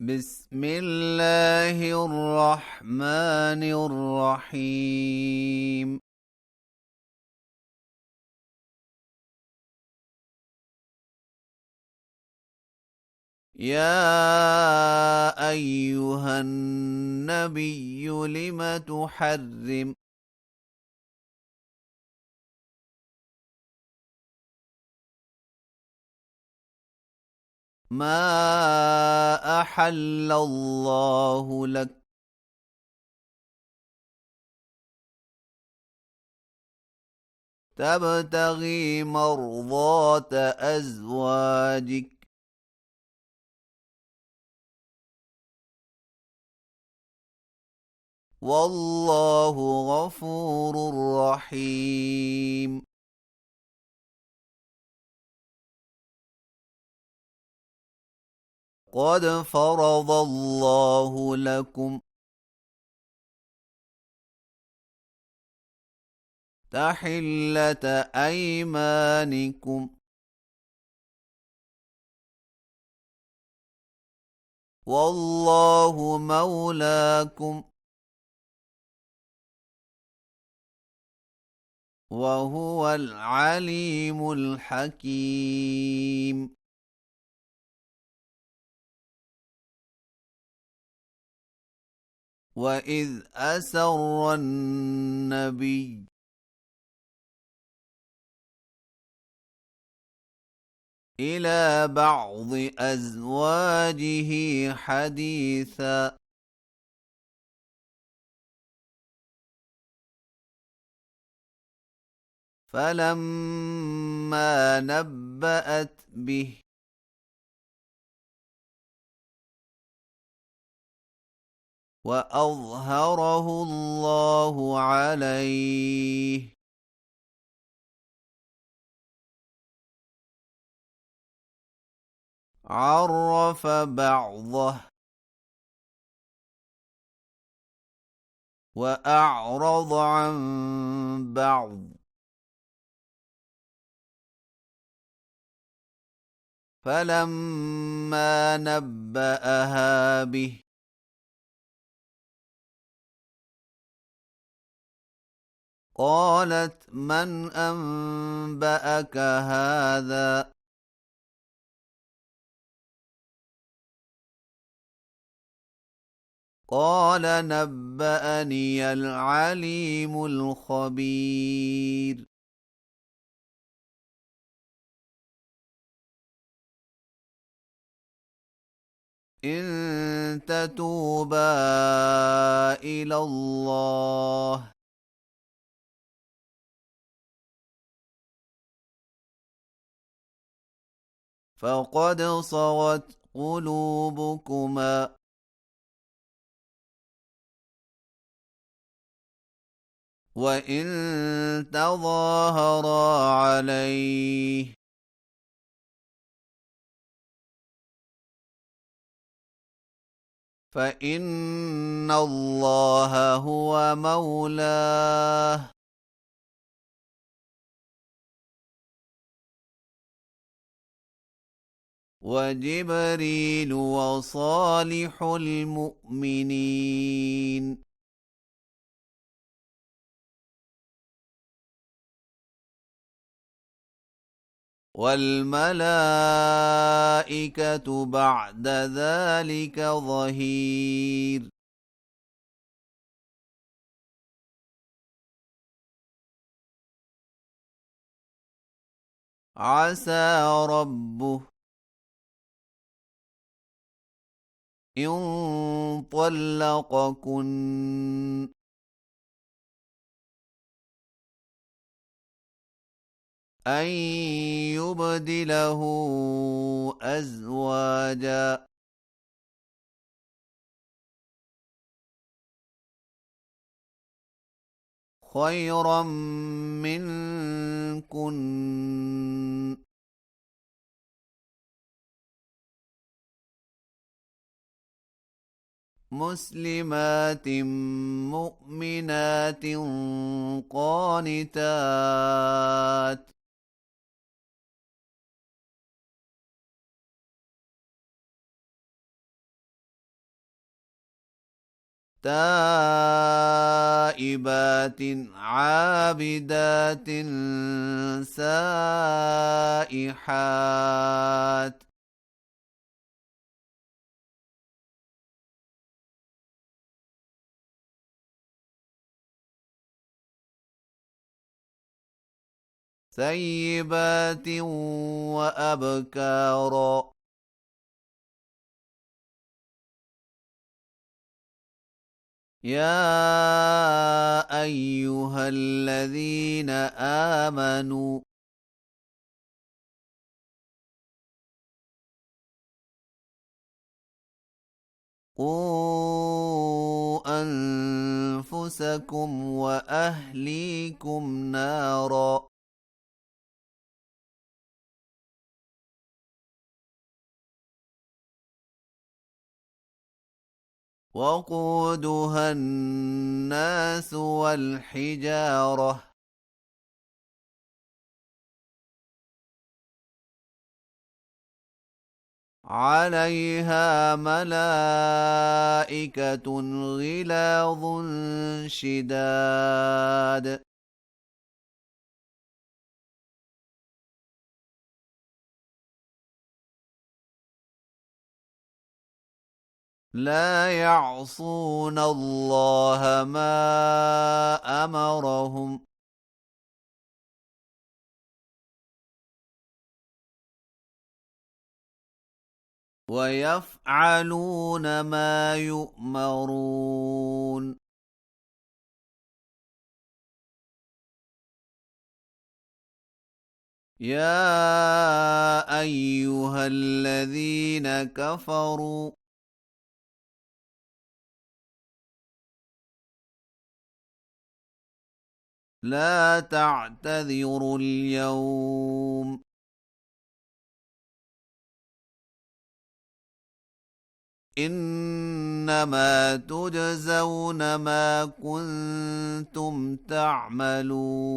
بسم الله الرحمن الرحيم. يا أيها النبي لم تحرم ما أحل الله لك تبتغي مرضات أزواجك والله غفور رحيم. قد فرض الله لكم تحلة أيمانكم والله مولاكم وهو العليم الحكيم. وإذ أسر النبي إلى بعض أزواجه حديثا فلما نبأت به وأظهره الله عليه عرف بعضه وأعرض عن بعض فلما نبأها به قالت من أنبأك هذا قال نبأني العليم الخبير. إن تتوبا إلى الله فقد صغت قلوبكما وإن تظاهرا عليه فإن الله هو مولاه وجبريل وصالح المؤمنين. والملائكة بعد ذلك ظهير. عسى ربه إن طلقكن أن يبدله أزواجا خيرا منكن مسلمات مؤمنات قانتات تائبات عابدات سائحات ثيبات وأبكارا يا أيها الذين آمنوا قوا أنفسكم وأهليكم نارا وقودها الناس والحجارة عليها ملائكة غلاظ شداد لا يعصون الله ما أمرهم ويفعلون ما يؤمرون يا أيها الذين كفروا لا تعتذروا اليوم إنما تجزون ما كنتم تعملون